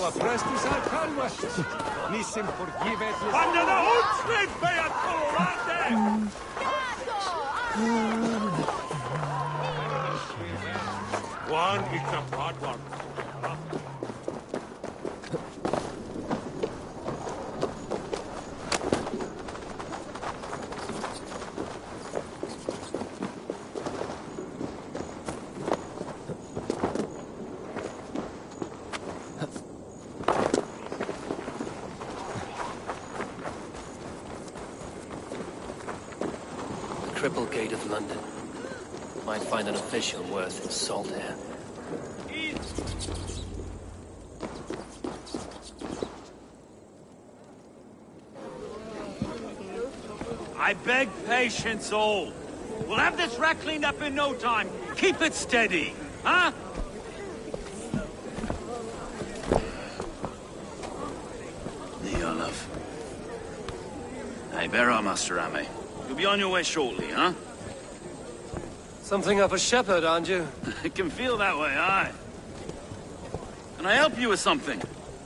a prestis al calmas. Nissim forgivet. Under the Huntsman be a colorante! One is a bad one. Triple Gate of London. Might find an official worth its salt here. I beg patience, all. We'll have this wreck cleaned up in no time. Keep it steady, huh? Here, love. Hey, bear up, Master Ame. You'll be on your way shortly, huh? Something of a shepherd, aren't you? It can feel that way, aye. Can I help you with something?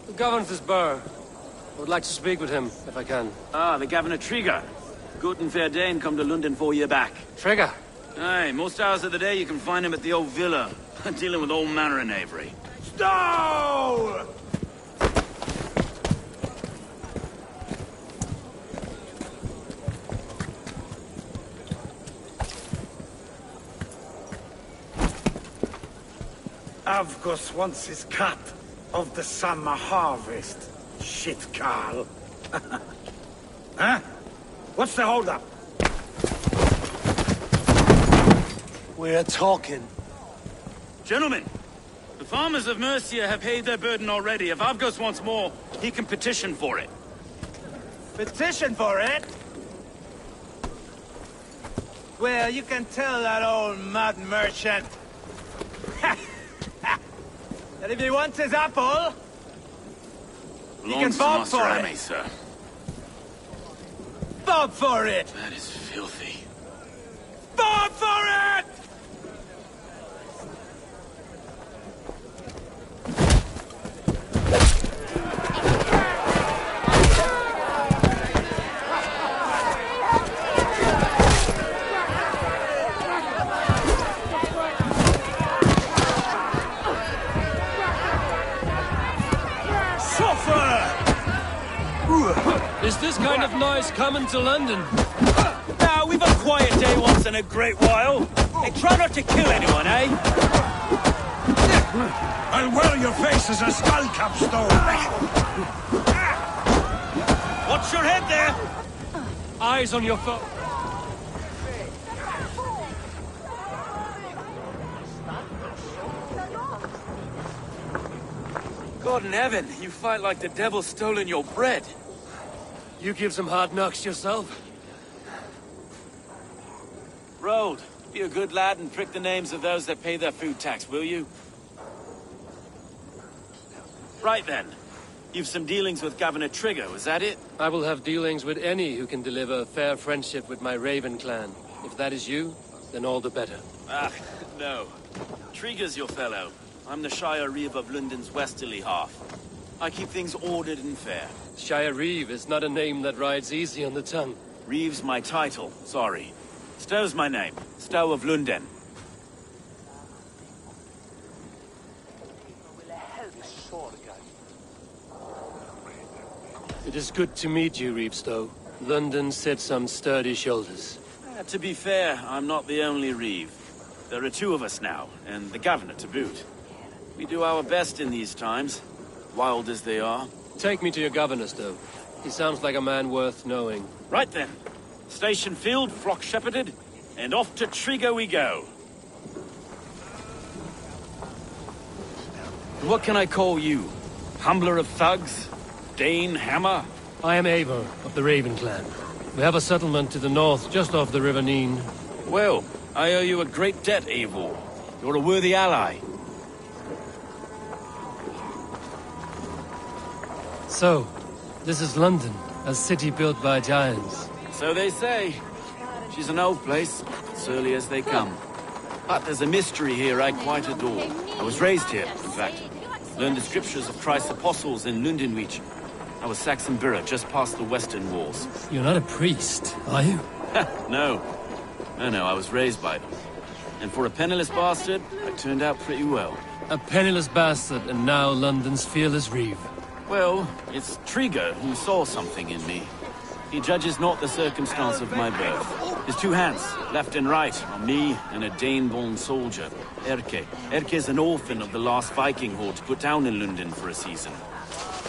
The governor's burr. I would like to speak with him, if I can. Ah, the Governor Trigger. Good and fair Dane come to London 4 year back. Trigger? Aye, most hours of the day you can find him at the old villa, dealing with all manner of knavery. Stow! Avgos wants his cut of the summer harvest. Shit, Carl. Huh? What's the holdup? We're talking. Gentlemen, the farmers of Mercia have paid their burden already. If Avgos wants more, he can petition for it. Petition for it? Well, you can tell that old mud merchant that if he wants his apple, he can bob for Master it. Ame, sir. Bob for it! That is filthy. Bob for it! Is this kind of noise coming to London? Now, we've a quiet day once in a great while. Hey, try not to kill anyone, eh? I'll wear your face as a skull capstone. Watch your head there! Eyes on your foot. God in heaven, you fight like the devil's stolen your bread. You give some hard knocks yourself. Road, be a good lad and prick the names of those that pay their food tax, will you? Right then. You've some dealings with Governor Trigger, was that it? I will have dealings with any who can deliver a fair friendship with my Raven clan. If that is you, then all the better. Ah, no. Trigger's your fellow. I'm the Shire Reeve of London's westerly half. I keep things ordered and fair. Shire Reeve is not a name that rides easy on the tongue. Reeve's my title, sorry. Stow's my name. Stow of London. It is good to meet you, Reevestow. London sits on sturdy shoulders. To be fair, I'm not the only Reeve. There are two of us now, and the Governor to boot. We do our best in these times, wild as they are. Take me to your governor, Stow. He sounds like a man worth knowing. Right then. Station filled, flock shepherded, and off to Trigger we go. What can I call you? Humbler of thugs? Dane Hammer? I am Eivor of the Raven clan. We have a settlement to the north, just off the River Neen. Well, I owe you a great debt, Eivor. You're a worthy ally. So, this is London, a city built by giants. So they say. She's an old place, surly as they come. But there's a mystery here I quite adore. I was raised here, in fact. Learned the scriptures of Christ's apostles in Lundenwich. I was Saxon Borough, just past the western walls. You're not a priest, are you? No. No, I was raised by them. And for a penniless bastard, I turned out pretty well. A penniless bastard, and now London's fearless reeve. Well, it's Trigger who saw something in me. He judges not the circumstance of my birth. His two hands, left and right, on me and a Dane-born soldier, Erke. Erke's an orphan of the last Viking horde put down in London for a season.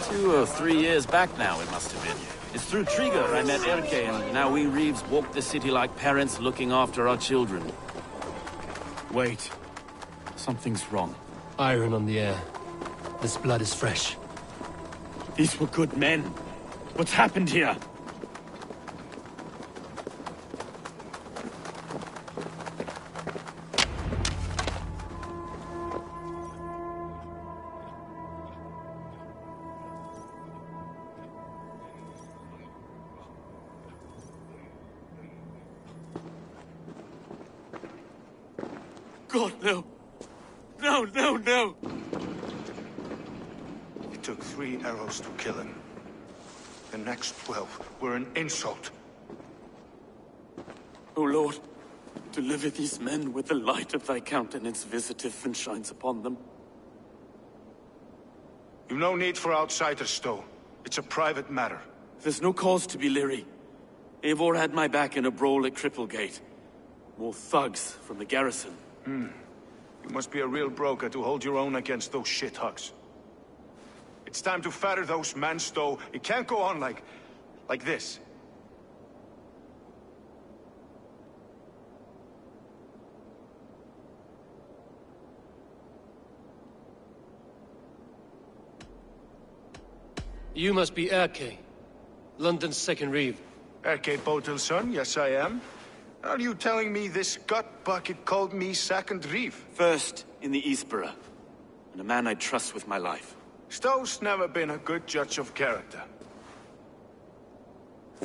2 or 3 years back now, it must have been. It's through Trigger I met Erke, and now we Reeves walk the city like parents looking after our children. Wait. Something's wrong. Iron on the air. This blood is fresh. These were good men. What's happened here? God, no. No. It took 3 arrows to kill him. The next 12 were an insult. O Lord, deliver these men with the light of thy countenance visitive and shines upon them. You've no need for outsiders, Stowe. It's a private matter. There's no cause to be leery. Eivor had my back in a brawl at Cripplegate. More thugs from the garrison. You must be a real broker to hold your own against those shithugs. It's time to fetter those men, Stowe. It can't go on like this. You must be Erke, London's second reeve. Erke Botel's son, yes I am. Are you telling me this gut bucket called me second reeve? First in the Eastborough, and a man I trust with my life. Stowe's never been a good judge of character.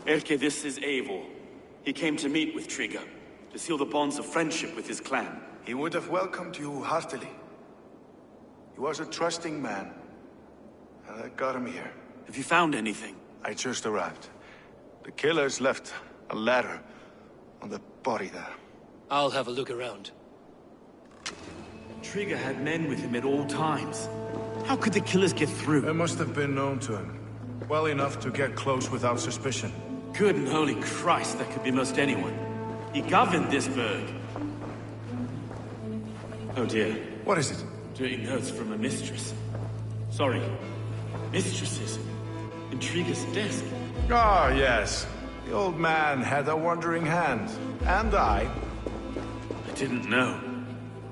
Erke, this is Eivor. He came to meet with Trigger, to seal the bonds of friendship with his clan. He would have welcomed you heartily. He was a trusting man, and I got him here. Have you found anything? I just arrived. The killers left a letter on the body there. I'll have a look around. Trigger had men with him at all times. How could the killers get through? It must have been known to him. Well enough to get close without suspicion. Good and holy Christ, that could be most anyone. He governed this burg. Oh dear. What is it? Dirty notes from a mistress. Sorry. Mistresses. In Trigger's desk. Ah, yes. The old man had a wandering hand. And I. Didn't know.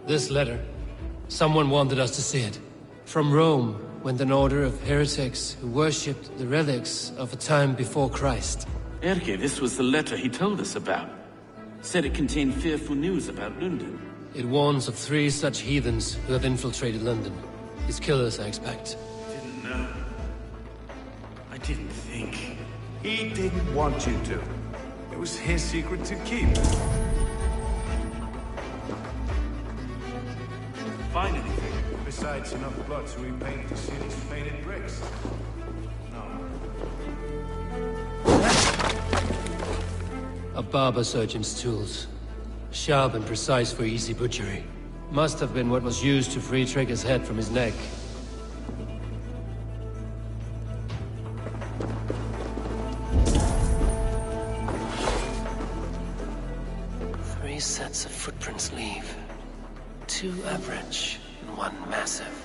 This letter. Someone wanted us to see it. From Rome went an order of heretics who worshipped the relics of a time before Christ. Erke, this was the letter he told us about. Said it contained fearful news about London. It warns of 3 such heathens who have infiltrated London. His killers, I expect. Didn't know. I didn't think. He didn't want you to. It was his secret to keep. Find anything? Besides enough blood to repaint the city's faded bricks. No. A barber surgeon's tools. Sharp and precise for easy butchery. Must have been what was used to free Trigger's head from his neck. Three sets of footprints leave. 2 average and 1 massive.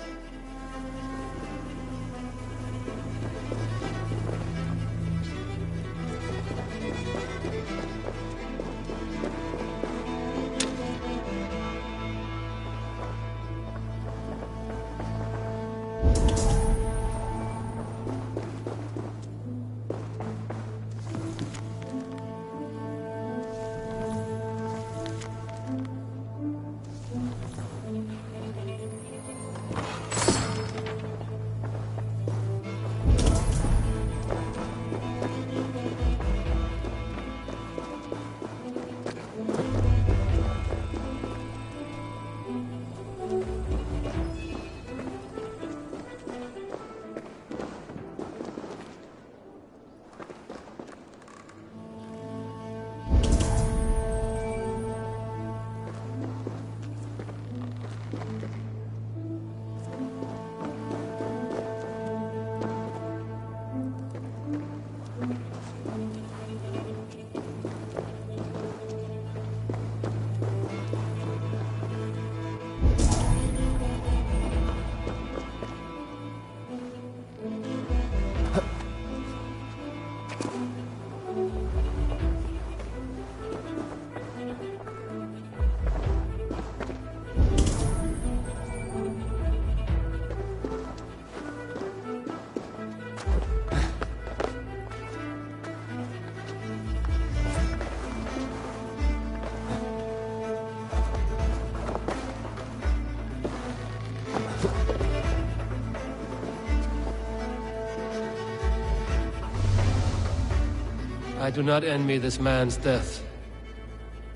I do not envy this man's death.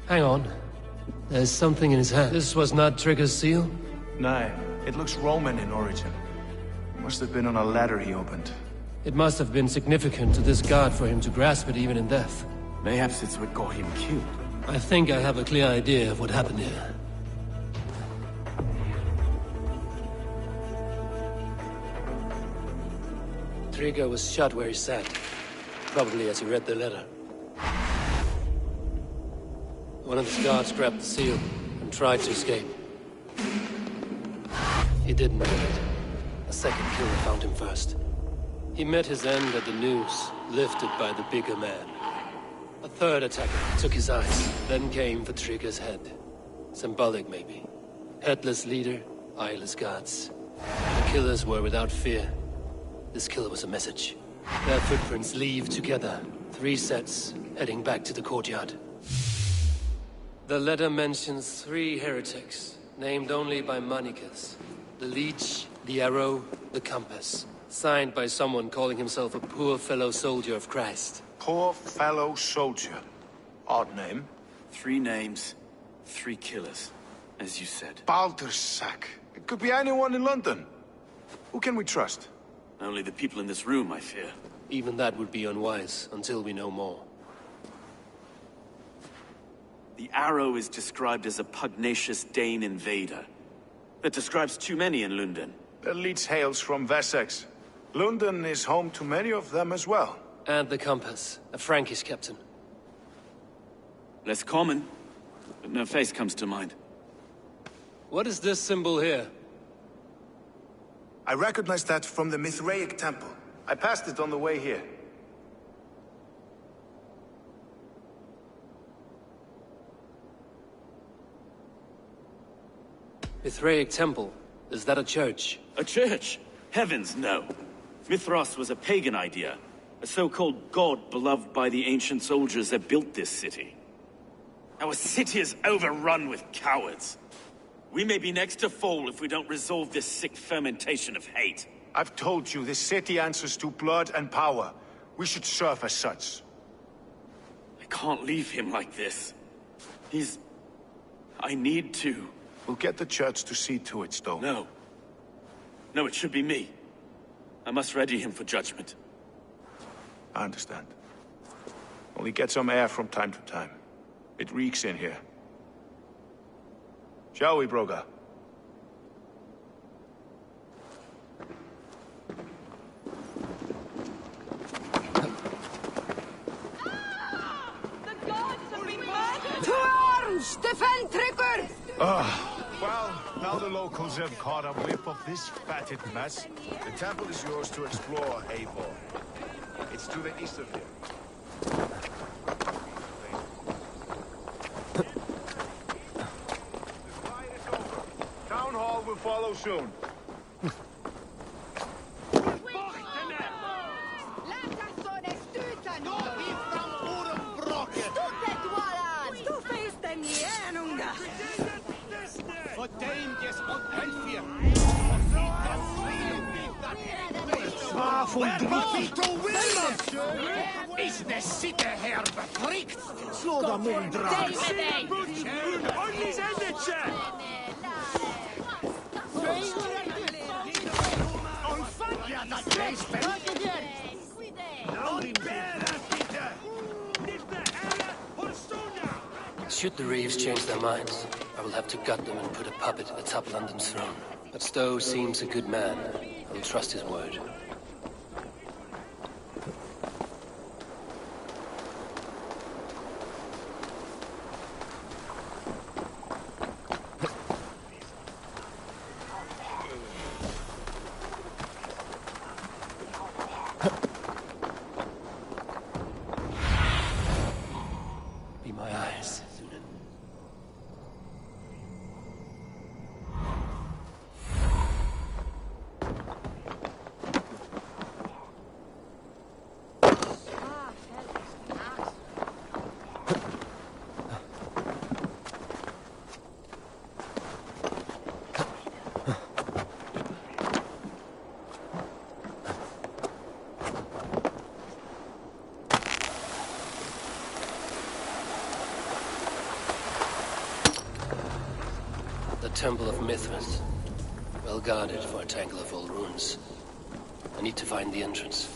Hang on. There's something in his hand. This was not Trigger's seal? Nah, it looks Roman in origin. Must have been on a ladder he opened. It must have been significant to this god for him to grasp it even in death. Mayhaps it's what got him killed. I think I have a clear idea of what happened here. Trigger was shot where he sat. Probably as he read the letter. One of the guards grabbed the seal and tried to escape. He didn't do it. A second killer found him first. He met his end at the noose, lifted by the bigger man. A third attacker took his eyes, then came for Trigger's head. Symbolic, maybe. Headless leader, eyeless guards. The killers were without fear. This killer was a message. Their footprints leave together. 3 sets, heading back to the courtyard. The letter mentions 3 heretics, named only by Manicus. The Leech, the Arrow, the Compass. Signed by someone calling himself a poor fellow soldier of Christ. Poor fellow soldier. Odd name. 3 names, 3 killers, as you said. Baldersack. It could be anyone in London. Who can we trust? Only the people in this room, I fear. Even that would be unwise, until we know more. The Arrow is described as a pugnacious Dane invader. That describes too many in London. The Leech hails from Wessex. London is home to many of them as well. And the Compass, a Frankish captain. Less common, but no face comes to mind. What is this symbol here? I recognize that from the Mithraic temple. I passed it on the way here. Mithraic temple? Is that a church? A church? Heavens, no. Mithras was a pagan idea. A so-called god beloved by the ancient soldiers that built this city. Our city is overrun with cowards. We may be next to fall if we don't resolve this sick fermentation of hate. I've told you, this city answers to blood and power. We should serve as such. I can't leave him like this. I need to. We'll get the church to see to it, Stone. No. No, it should be me. I must ready him for judgment. I understand. Only get some air from time to time. It reeks in here. Shall we, Broga? The gods have been murdered! To arms! Defend Trigger! Well, now the locals have caught a whiff of this fatted mess. The temple is yours to explore, Eivor. It's to the east of here. The fight is over. Town hall will follow soon. Is de sitte her beprikt? Slå da mundra! Ordens endetje! Onfanja dat geest! Should the Reeves change their minds, I will have to gut them and put a puppet atop London's throne. But Stowe seems a good man. I will trust his word. Be my eyes. Temple of Mithras. Well guarded for a tangle of old ruins. I need to find the entrance.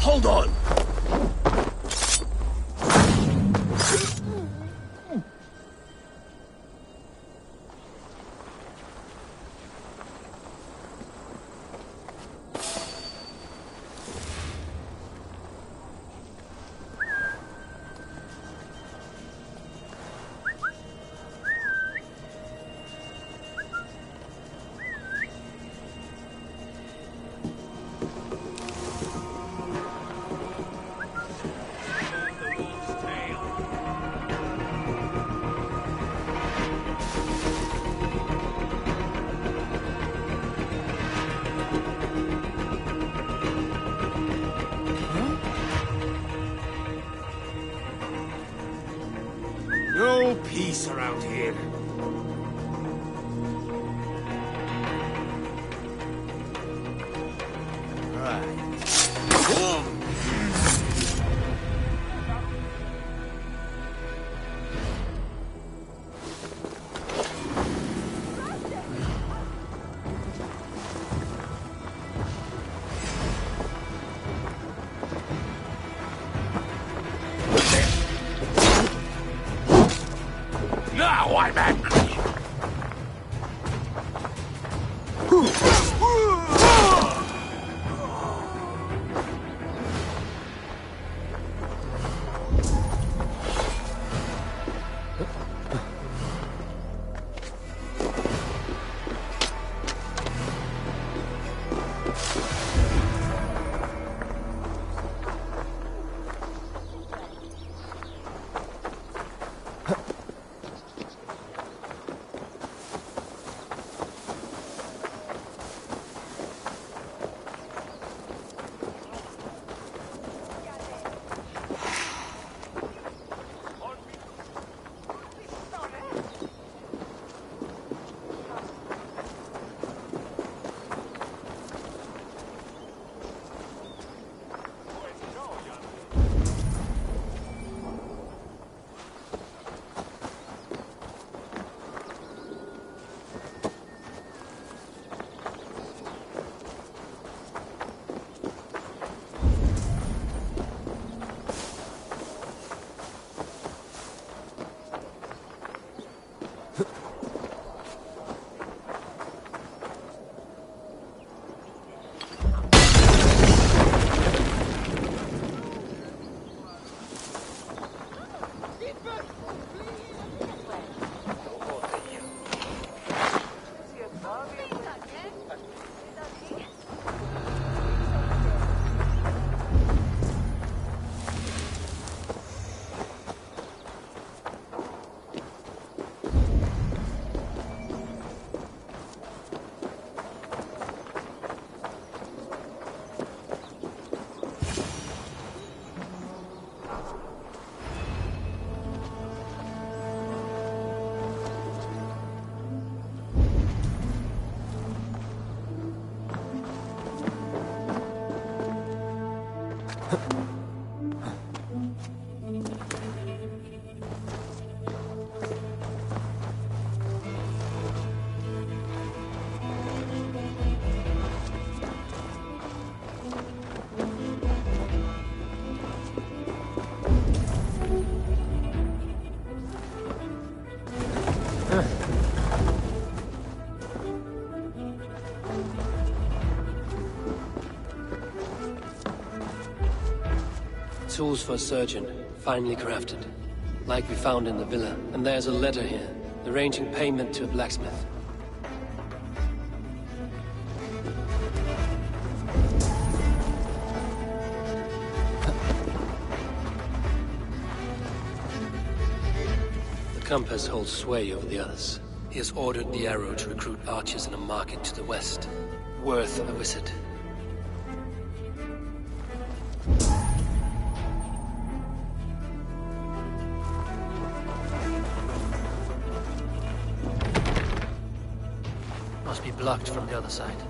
Hold on! No peace around here. Now I'm angry! Tools for a surgeon, finely crafted. Like we found in the villa. And there's a letter here, arranging payment to a blacksmith. The compass holds sway over the others. He has ordered the arrow to recruit archers in a market to the west. Worth a visit. Must be blocked from the other side.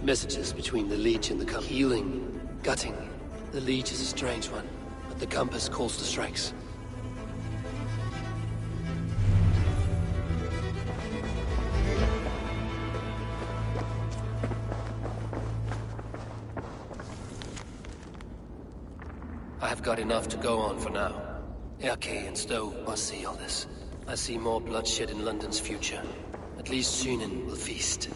Messages between the Leech and the compass. Healing, gutting. The Leech is a strange one, but the compass calls the strikes. got enough to go on for now. Erke and Stowe must see all this. I see more bloodshed in London's future. At least Sunan will feast.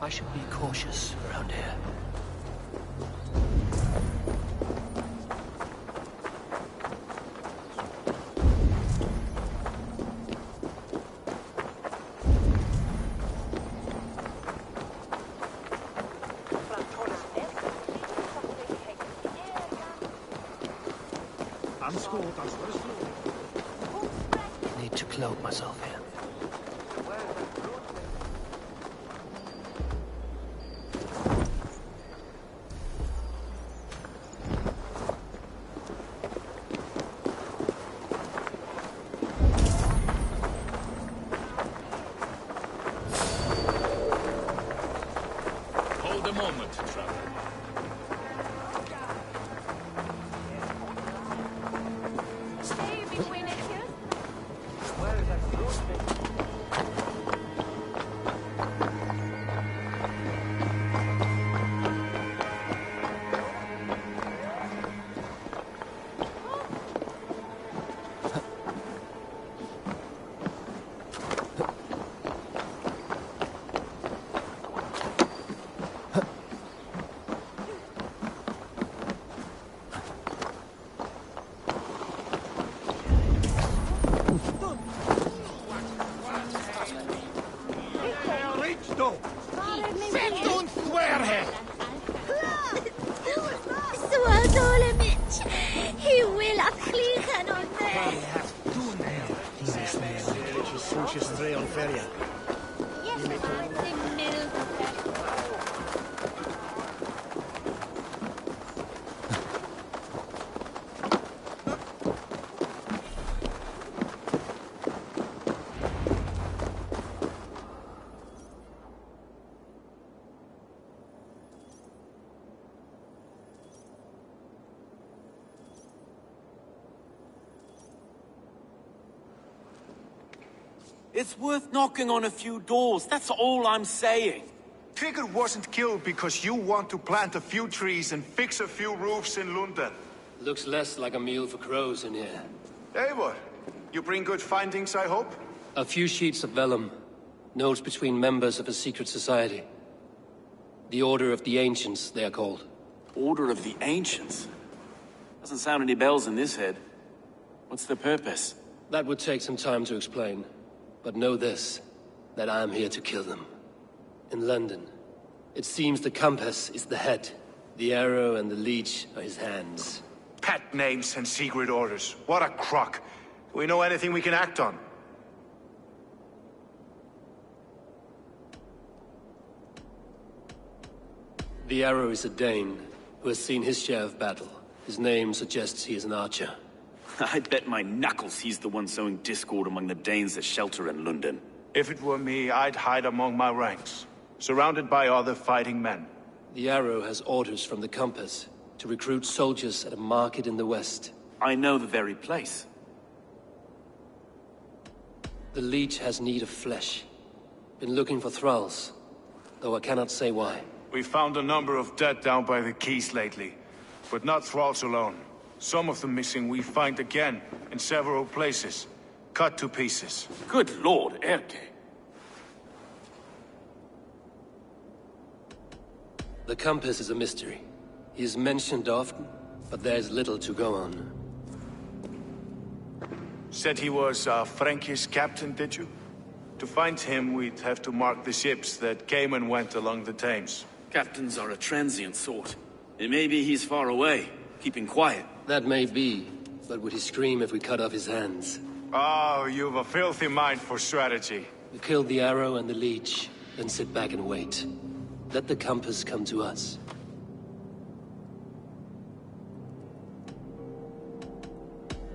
I should be cautious around here. I need to cloak myself here. It's worth knocking on a few doors, that's all I'm saying. Trigger wasn't killed because you want to plant a few trees and fix a few roofs in London. Looks less like a meal for crows in here. Eivor, you bring good findings, I hope? A few sheets of vellum. Notes between members of a secret society. The Order of the Ancients, they are called. Order of the Ancients? Doesn't sound any bells in this head. What's the purpose? That would take some time to explain. But know this, that I am here to kill them. In London, it seems the compass is the head. The arrow and the leech are his hands. Pet names and secret orders. What a crock. Do we know anything we can act on? The arrow is a Dane, who has seen his share of battle. His name suggests he is an archer. I'd bet my knuckles he's the one sowing discord among the Danes that shelter in London. If it were me, I'd hide among my ranks, surrounded by other fighting men. The arrow has orders from the compass to recruit soldiers at a market in the west. I know the very place. The leech has need of flesh. Been looking for thralls, though I cannot say why. We found a number of dead down by the quays lately, but not thralls alone. Some of the missing we find again, in several places. Cut to pieces. Good lord, Erke. The compass is a mystery. He is mentioned often, but there is little to go on. Said he was a Frankish captain, did you? To find him, we'd have to mark the ships that came and went along the Thames. Captains are a transient sort. It may be he's far away, keeping quiet. That may be, but would he scream if we cut off his hands? Oh, you've a filthy mind for strategy. We killed the arrow and the leech. then sit back and wait. Let the compass come to us.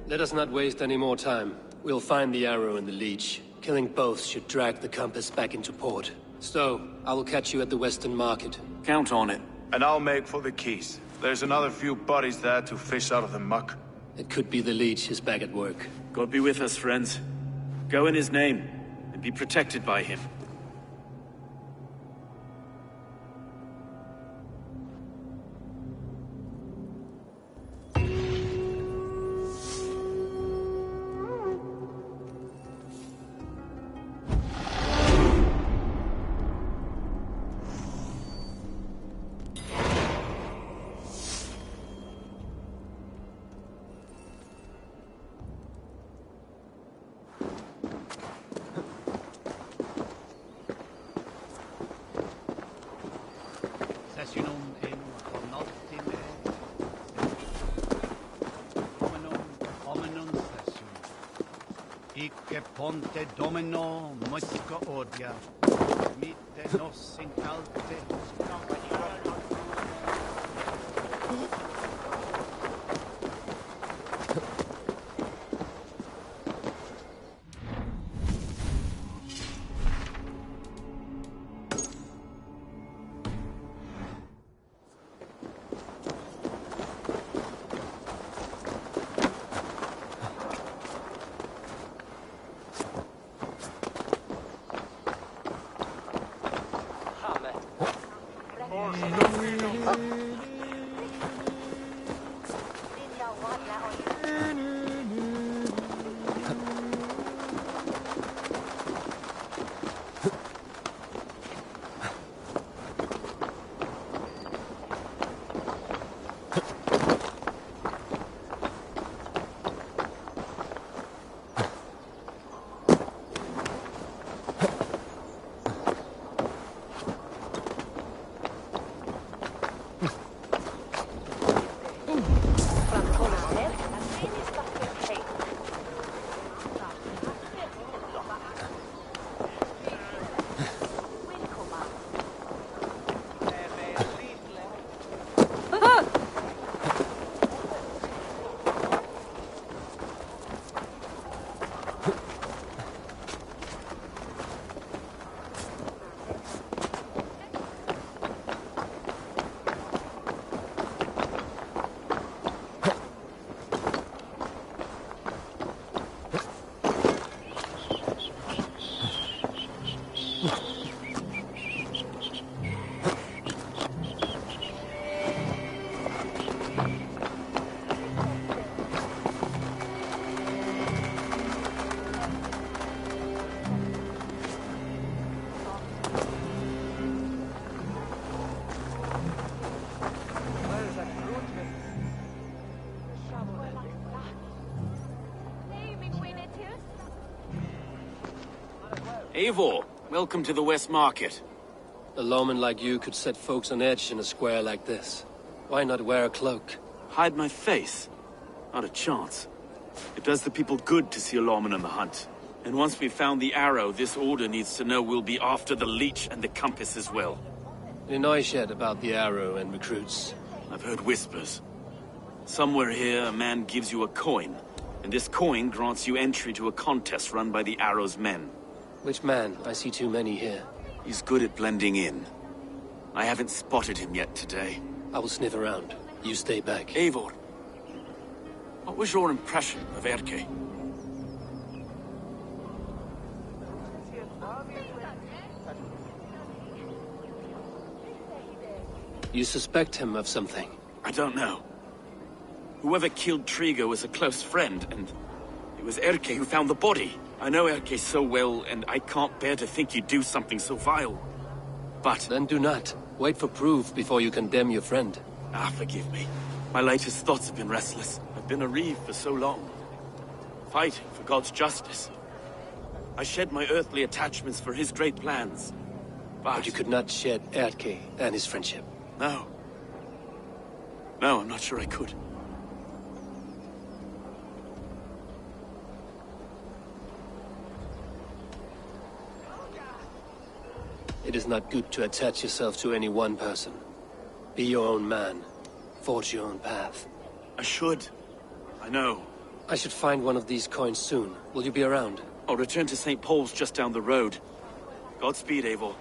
Let us not waste any more time. We'll find the arrow and the leech. Killing both should drag the compass back into port. So, I will catch you at the Western Market. Count on it. And I'll make for the keys. There's another few bodies there to fish out of the muck. It could be the leech is back at work. God be with us, friends. Go in his name, and be protected by him. Icke ponte domino musca odia, mitte nos in calte. Eivor, welcome to the West Market. A lawman like you could set folks on edge in a square like this. Why not wear a cloak? Hide my face? Not a chance. It does the people good to see a lawman on the hunt. And once we've found the arrow, this order needs to know we'll be after the leech and the compass as well. Any noise yet about the arrow and recruits? I've heard whispers. Somewhere here, a man gives you a coin, and this coin grants you entry to a contest run by the arrow's men. Which man? I see too many here. He's good at blending in. I haven't spotted him yet today. I will sniff around. You stay back. Eivor, what was your impression of Erke? You suspect him of something? I don't know. Whoever killed Trigo was a close friend, and it was Erke who found the body. I know Erke so well, and I can't bear to think you'd do something so vile. But... Then do not. Wait for proof before you condemn your friend. Forgive me. My latest thoughts have been restless. I've been a reeve for so long. Fighting for God's justice. I shed my earthly attachments for his great plans. But you could not shed Erke and his friendship. No. No, I'm not sure I could. It is not good to attach yourself to any one person. Be your own man. Forge your own path. I should. I know. I should find one of these coins soon. Will you be around? I'll return to St. Paul's just down the road. Godspeed, Eivor.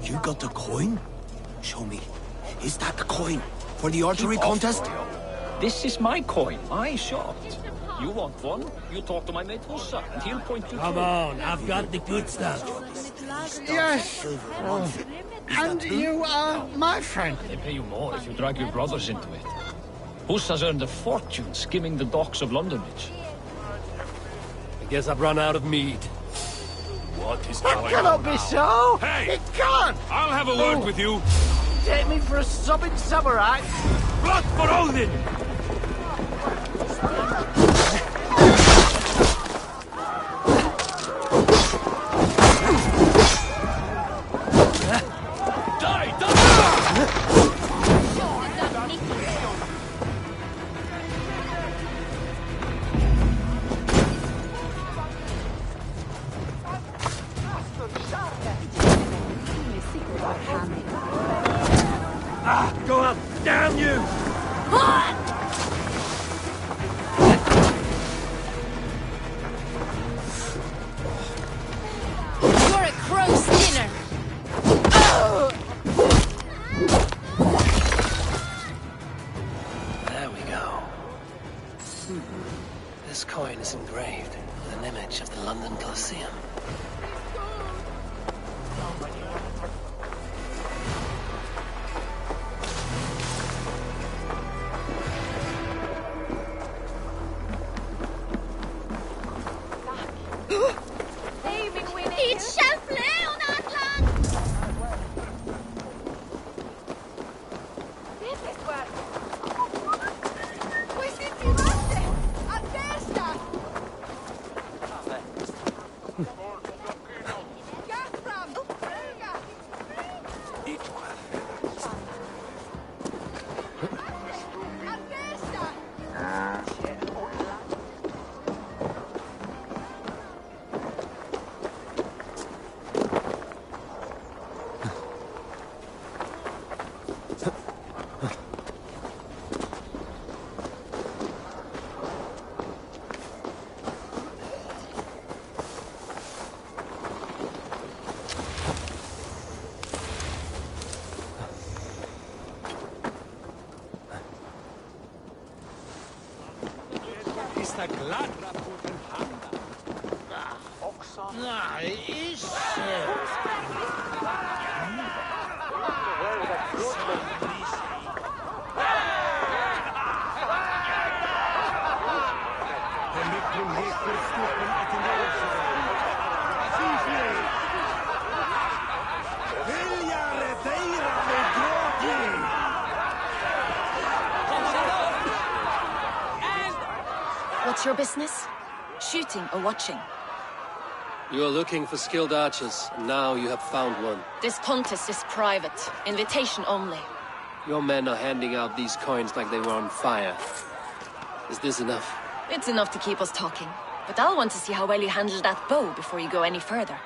You got the coin? Show me. Is that the coin for the archery contest? This is my coin, my shot. You want one? You talk to my mate Hussa, and he'll point you Come on, I've got the good stuff. Yes. And you are my friend. They pay you more if you drag your brothers into it. Hussa's earned a fortune skimming the docks of Londonwich. I guess I've run out of mead. What is That going cannot on be now? so! Hey! It can't! I'll have a word with you. Take me for a sobbing samurai! Blood for Odin! Go up! Damn you! You're a crow skinner! There we go. This coin is engraved with an image of the London Colosseum. What's your business? Shooting or watching? You are looking for skilled archers, and now you have found one. This contest is private. Invitation only. Your men are handing out these coins like they were on fire. Is this enough? It's enough to keep us talking. But I'll want to see how well you handle that bow before you go any further.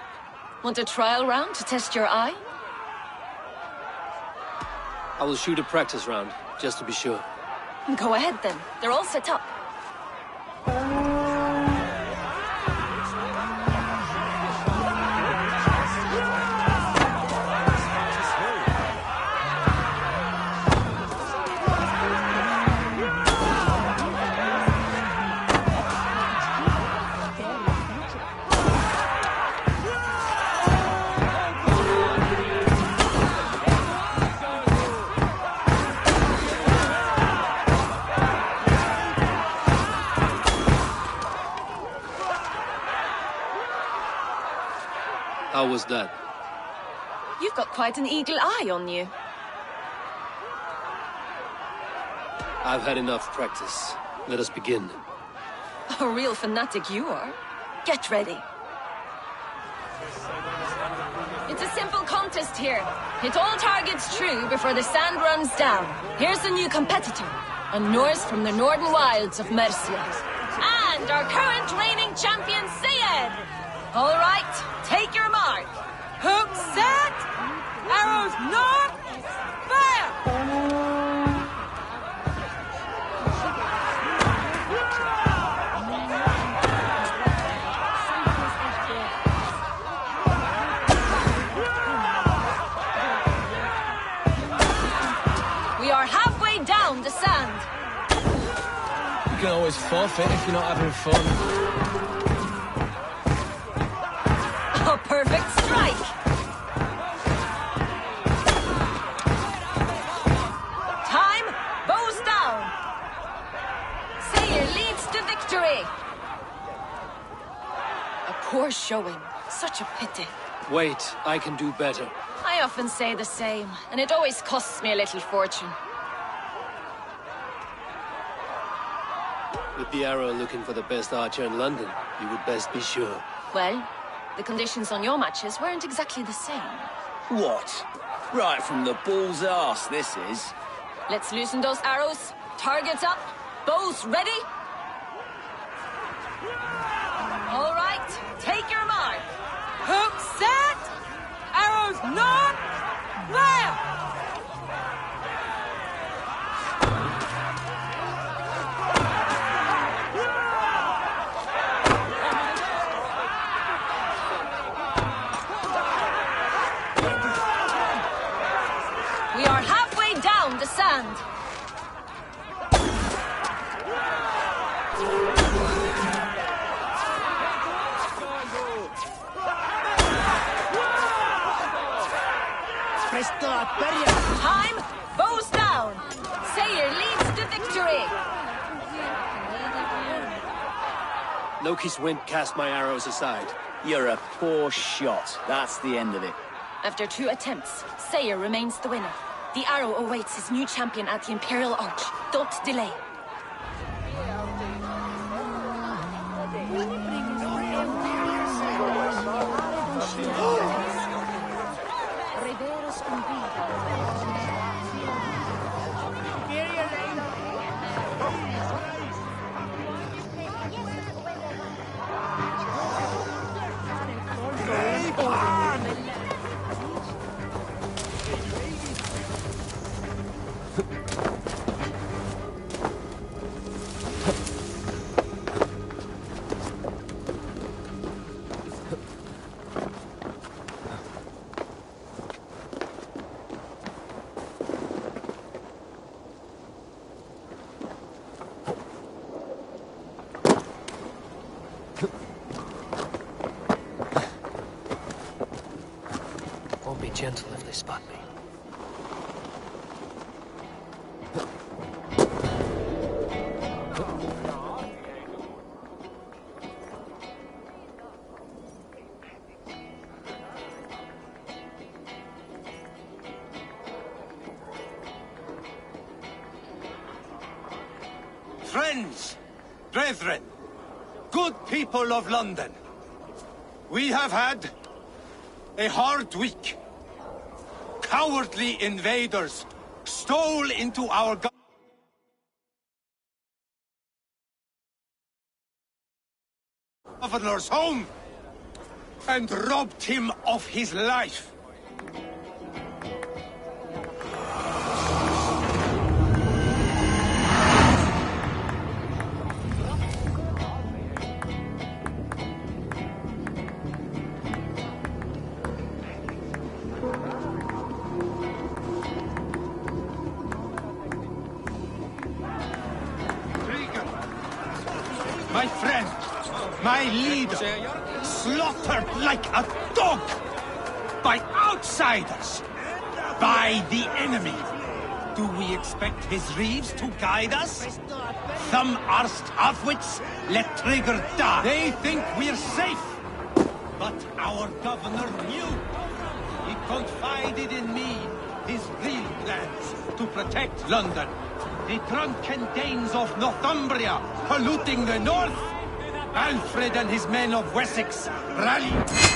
Want a trial round to test your eye? I will shoot a practice round, just to be sure. Go ahead then. They're all set up. How was that? You've got quite an eagle eye on you. I've had enough practice. Let us begin. A real fanatic you are. Get ready. It's a simple contest here. Hit all targets true before the sand runs down. Here's a new competitor. A Norse from the northern wilds of Mercia. And our current reigning champion, Sayed! All right, take your mark. Hook set! Arrows north! Fire! We are halfway down the sand. You can always forfeit if you're not having fun. A perfect strike! Time, bows down. Sayer leads to victory. A poor showing. Such a pity. Wait, I can do better. I often say the same, and it always costs me a little fortune. With the arrow looking for the best archer in London, you would best be sure. Well, the conditions on your matches weren't exactly the same. What? Right from the bull's arse, this is. Let's loosen those arrows. Targets up. Bows ready. All right, take your mark. Hook set. Arrows north. Fire! We are halfway down the sand. Time, bows down. Sayer leads to victory. Loki's wind cast my arrows aside. You're a poor shot. That's the end of it. After 2 attempts, Sayer remains the winner. The arrow awaits his new champion at the Imperial Arch. Don't delay. Won't be gentle if they spot me. Friends, brethren, good people of London, we have had a hard week. Cowardly invaders stole into our governor's home and robbed him of his life. My friend, my leader, slaughtered like a dog by outsiders, by the enemy. Do we expect his reeves to guide us? Some arsed halfwits let Trigger die. They think we're safe. But our governor knew. He confided in me his real plans to protect London. The drunken Danes of Northumbria polluting the north. Alfred and his men of Wessex rallied.